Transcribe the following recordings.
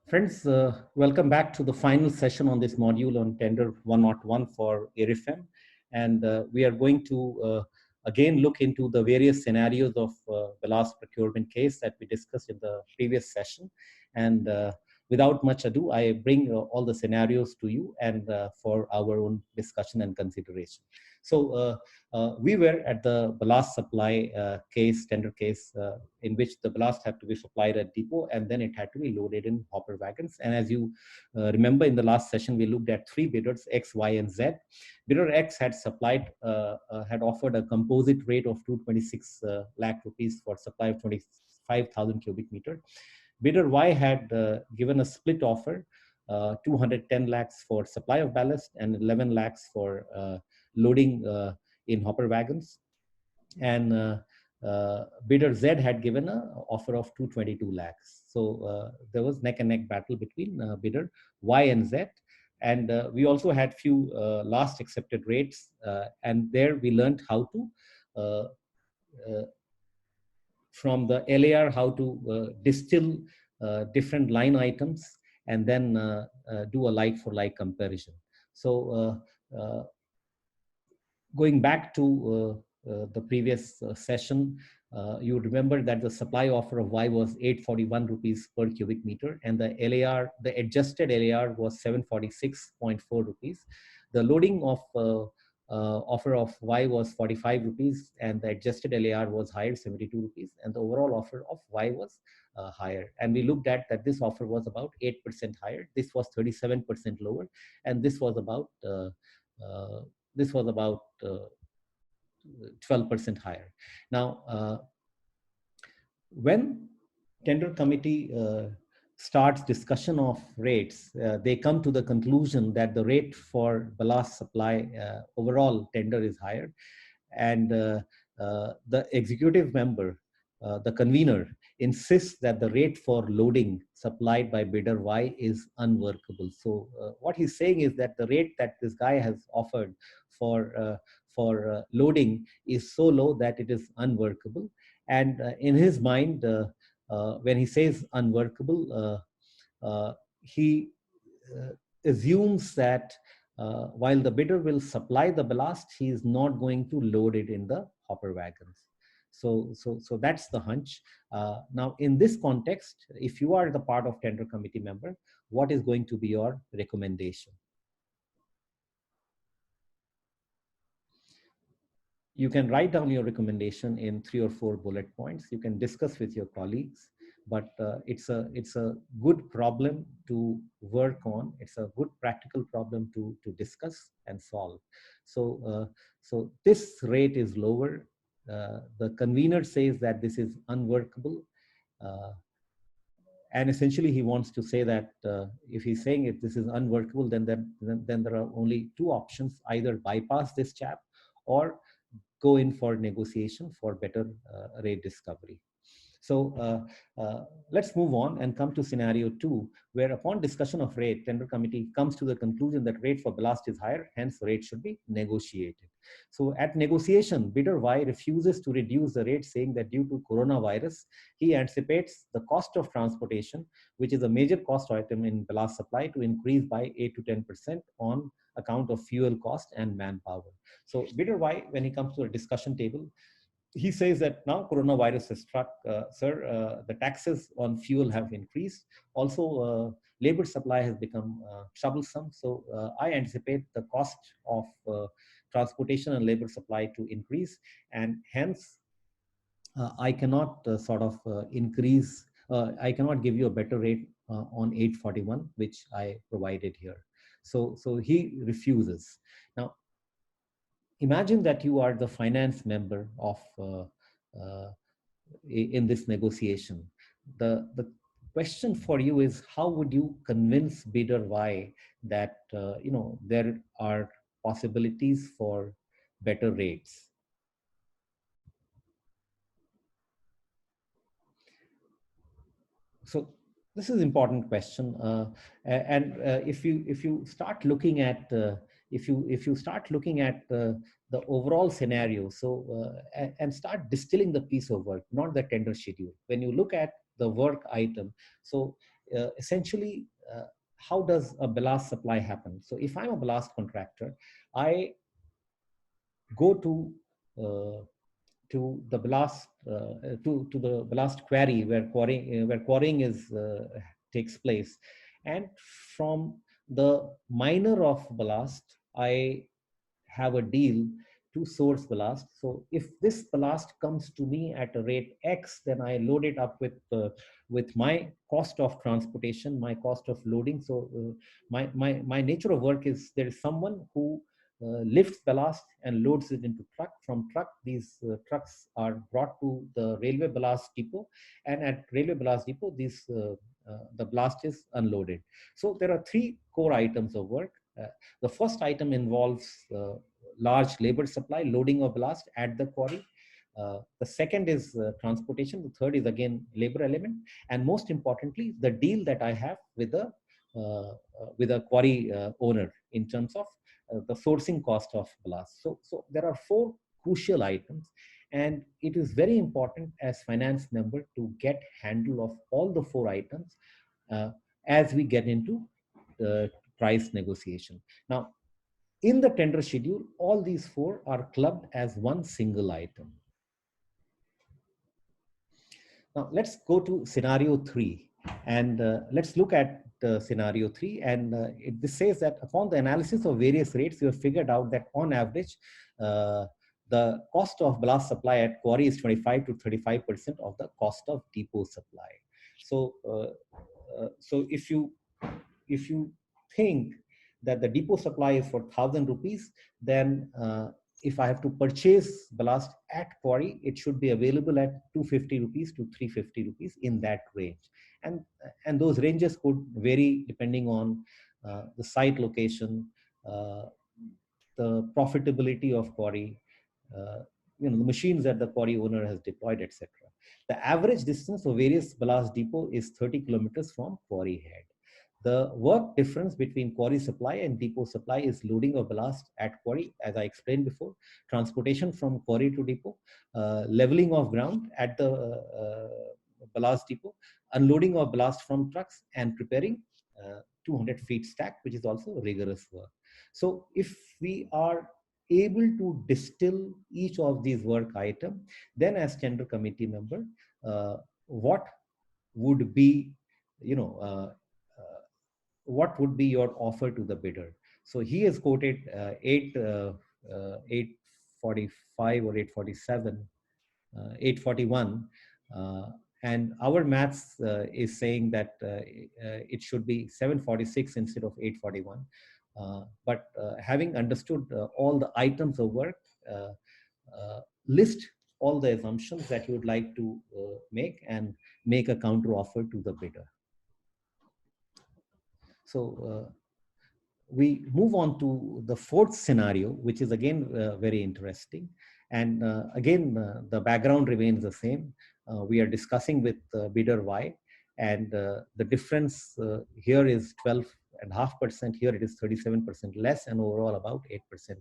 Friends, welcome back to the final session on this module on Tender 101 for ARIFM. And we are going to again look into the various scenarios of the last procurement case that we discussed in the previous session. And without much ado, I bring all the scenarios to you and for our own discussion and consideration. So we were at the ballast supply tender case, in which the ballast had to be supplied at depot and then it had to be loaded in hopper wagons. And as you remember, in the last session, we looked at three bidders, X, Y, and Z. Bidder X had had offered a composite rate of 226 lakh rupees for supply of 25,000 cubic meter. Bidder Y had given a split offer, 210 lakhs for supply of ballast and 11 lakhs for loading in hopper wagons. And bidder Z had given an offer of 222 lakhs. So there was neck and neck battle between bidder Y and Z. And we also had few last accepted rates. And there we learned how to, from the LAR, how to distill different line items and then do a like for like comparison. So going back to the previous session, you remember that the supply offer of Y was 841 rupees per cubic meter, and the LAR, the adjusted LAR, was 746.4 rupees. The loading of offer of Y was 45 rupees, and the adjusted LAR was higher, 72 rupees, and the overall offer of Y was higher. And we looked at that this offer was about 8% higher, this was 37% lower, and this was about uh, 12% higher. Now, when tender committee starts discussion of rates, they come to the conclusion that the rate for ballast supply overall tender is higher, and the executive member, the convener, insists that the rate for loading supplied by bidder Y is unworkable. So what he's saying is that the rate that this guy has offered for loading is so low that it is unworkable. And in his mind, when he says unworkable, he assumes that while the bidder will supply the ballast, he is not going to load it in the hopper wagons. So that's the hunch. Now, in this context, if you are the part of tender committee member, what is going to be your recommendation? You can write down your recommendation in 3 or 4 bullet points. You can discuss with your colleagues, but it's a good problem to work on. It's a good practical problem to discuss and solve. So this rate is lower. The convener says that this is unworkable. And essentially he wants to say that if he's saying if this is unworkable, then there are only two options: either bypass this chap or go in for negotiation for better rate discovery. So let's move on and come to scenario 2, where upon discussion of rate, tender committee comes to the conclusion that rate for ballast is higher, hence rate should be negotiated. So at negotiation, bidder Y refuses to reduce the rate, saying that due to coronavirus, he anticipates the cost of transportation, which is a major cost item in ballast supply, to increase by 8 to 10% on account of fuel cost and manpower. So bidder Y, when he comes to a discussion table, he says that now coronavirus has struck, sir, the taxes on fuel have increased. Also, labor supply has become troublesome. So I anticipate the cost of transportation and labor supply to increase, and hence I cannot increase, I cannot give you a better rate on 841, which I provided here. So he refuses. Now, imagine that you are the finance member of in this negotiation. The question for you is, how would you convince bidder Y that there are possibilities for better rates? So this is important question, and if you start looking at if you start looking at the overall scenario, so and start distilling the piece of work, not the tender schedule. When you look at the work item, so essentially, how does a ballast supply happen? So if I'm a ballast contractor, I go uh, to the ballast to the ballast quarry where quarrying is takes place, and from the miner of ballast, I have a deal to source ballast. So if this ballast comes to me at a rate X, then I load it up with my cost of transportation, my cost of loading. So my nature of work is there is someone who lifts ballast and loads it into truck. From truck, these trucks are brought to the railway ballast depot, and at railway ballast depot, the blast is unloaded. So there are three core items of work. The first item involves large labor supply, loading of blast at the quarry. The second is transportation. The third is again labor element, and most importantly, the deal that I have with a quarry owner in terms of the sourcing cost of blast. So there are four crucial items, and it is very important as finance member to get handle of all the four items uh, as we get into price negotiation. Now, in the tender schedule, all these four are clubbed as one single item. Now, let's go to scenario three, and let's look at scenario three. And this says that upon the analysis of various rates, you have figured out that on average, uh, the cost of blast supply at quarry is 25 to 35% of the cost of depot supply. So, so if you think that the depot supply is for 1,000 rupees, then if I have to purchase ballast at quarry, it should be available at 250 rupees to 350 rupees, in that range. And those ranges could vary depending on the site location, uh, the profitability of quarry, uh, the machines that the quarry owner has deployed, etc. The average distance of various ballast depot is 30 kilometers from quarry head. The work difference between quarry supply and depot supply is loading of ballast at quarry, as I explained before, transportation from quarry to depot, leveling of ground at the ballast depot, unloading of ballast from trucks, and preparing 200 feet stack, which is also rigorous work. So if we are able to distill each of these work items, then as tender committee member, what would be, you know, what would be your offer to the bidder? So he has quoted 845 or 847, 841. And our maths is saying that it should be 746 instead of 841. But having understood all the items of work, list all the assumptions that you would like to make and make a counter offer to the bidder. So we move on to the fourth scenario, which is again very interesting. And again, the background remains the same. We are discussing with bidder Y, and the difference here is 12.5%. Here it is 37% less, and overall about 8%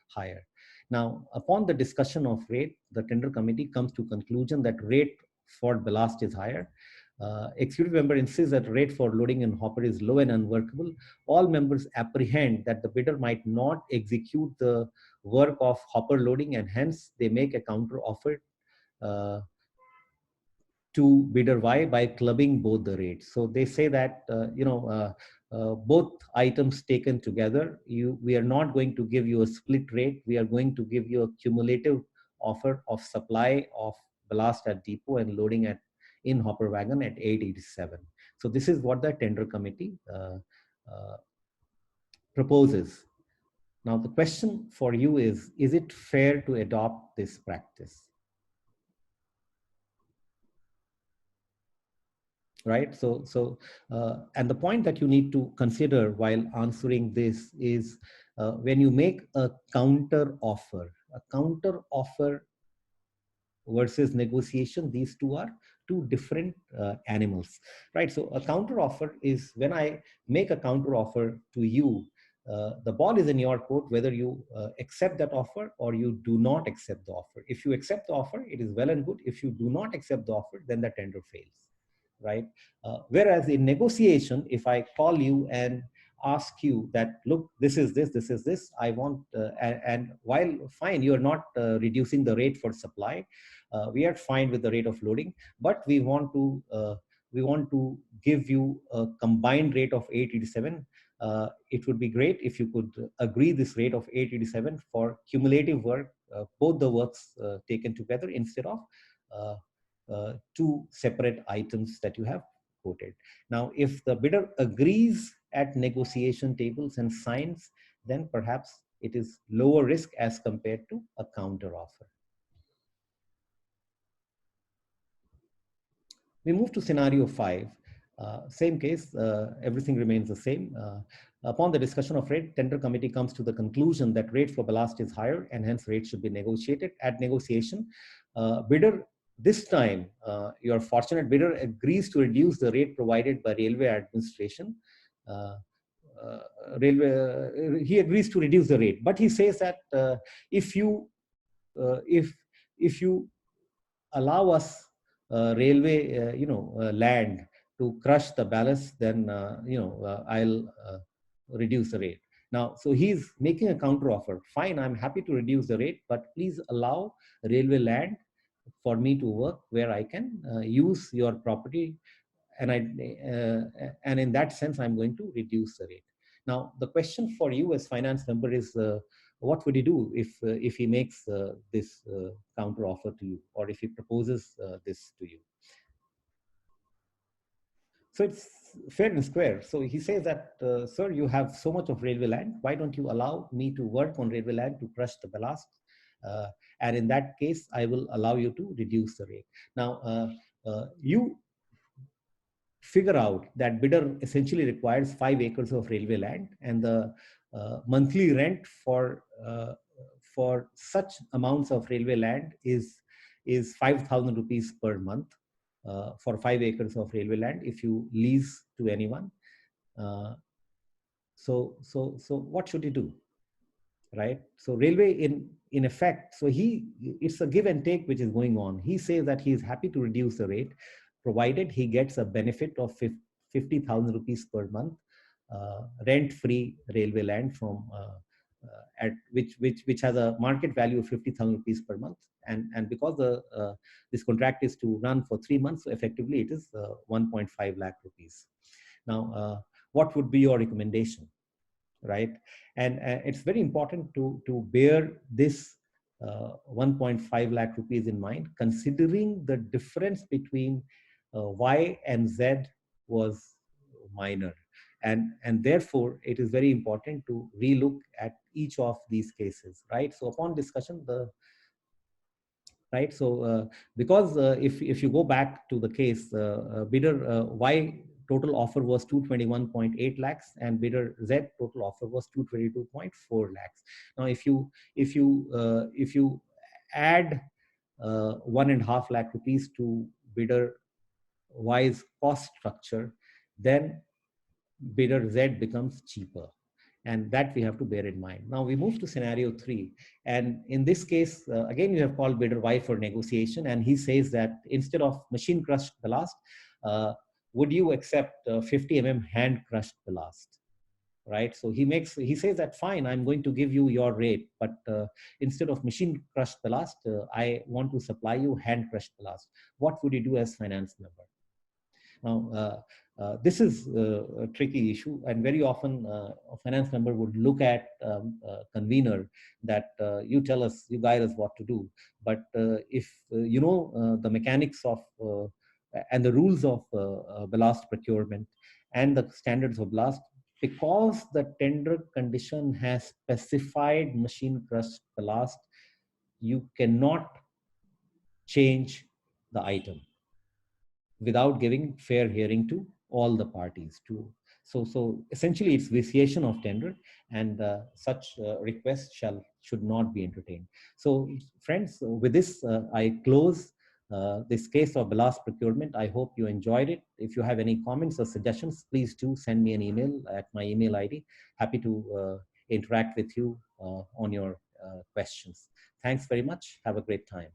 higher. Now, upon the discussion of rate, the tender committee comes to conclusion that rate for ballast is higher. Executive member insists that rate for loading and hopper is low and unworkable. All members apprehend that the bidder might not execute the work of hopper loading, and hence they make a counter offer uh, to bidder Y by clubbing both the rates. So they say that both items taken together, we are not going to give you a split rate. We are going to give you a cumulative offer of supply of ballast at depot and loading at in hopper wagon at 887. So this is what the tender committee proposes. Now the question for you is it fair to adopt this practice? Right? And the point that you need to consider while answering this is when you make a counter offer versus negotiation, these two are two different animals, right? So a counter offer is when I make a counter offer to you. The ball is in your court whether you accept that offer or you do not accept the offer. If you accept the offer, it is well and good. If you do not accept the offer, then the tender fails. right? Whereas in negotiation, if I call you and ask you that, look, this is this, I want, and while fine, you're not reducing the rate for supply, we are fine with the rate of loading, but we want to give you a combined rate of 887. It would be great if you could agree this rate of 887 for cumulative work, both the works taken together, instead of uh, two separate items that you have quoted. Now, if the bidder agrees at negotiation tables and signs, then perhaps it is lower risk as compared to a counter offer. We move to scenario 5. Same case, everything remains the same. Upon the discussion of rate, tender committee comes to the conclusion that rate for ballast is higher and hence rate should be negotiated. At negotiation, bidder, this time, your fortunate bidder agrees to reduce the rate provided by railway administration. Uh, he agrees to reduce the rate, but he says that if you if you allow us railway land to crush the ballast, then I'll reduce the rate. Now, so he's making a counter offer. Fine, I'm happy to reduce the rate, but please allow railway land for me to work where I can use your property, and and in that sense, I'm going to reduce the rate. Now, the question for you as finance member is, what would you do if he makes this counter offer to you, or if he proposes this to you? So it's fair and square. So he says that, sir, you have so much of railway land. Why don't you allow me to work on railway land to crush the ballast? Uh, and in that case, I will allow you to reduce the rate. Now, you figure out that bidder essentially requires 5 acres of railway land, and the monthly rent for such amounts of railway land is 5,000 rupees per month for 5 acres of railway land if you lease to anyone. Uh, so what should you do, right? So railway in effect, so it's a give and take which is going on. He says that he is happy to reduce the rate provided he gets a benefit of 50,000 rupees per month rent-free railway land from at which has a market value of 50,000 rupees per month, and because this contract is to run for 3 months, so effectively it is 1.5 lakh rupees. Now, what would be your recommendation, right? And it's very important to bear this 1.5 lakh rupees in mind, considering the difference between Y and Z was minor. And therefore, it is very important to relook at each of these cases, right? So upon discussion, right? So because if you go back to the case, bidder Y total offer was 221.8 lakhs and bidder Z total offer was 222.4 lakhs. Now, if you add 1.5 lakh rupees to bidder Y's cost structure, then bidder Z becomes cheaper. And that we have to bear in mind. Now we move to scenario 3. And in this case, again, you have called bidder Y for negotiation. And he says that instead of machine crushed ballast, would you accept 50 hand crushed ballast? Right. So he says that, fine, I'm going to give you your rate, but instead of machine crushed ballast, I want to supply you hand crushed ballast. What would you do as finance member? Now, this is a tricky issue, and very often a finance member would look at convener that you tell us, you guide us what to do. But if you know the mechanics of and the rules of ballast procurement and the standards of ballast, because the tender condition has specified machine crushed ballast, you cannot change the item without giving fair hearing to all the parties. So essentially, it's vitiation of tender, and such requests should not be entertained. So, friends, with this, I close this case of ballast procurement. I hope you enjoyed it. If you have any comments or suggestions, please do send me an email at my email ID. Happy to interact with you on your questions. Thanks very much. Have a great time.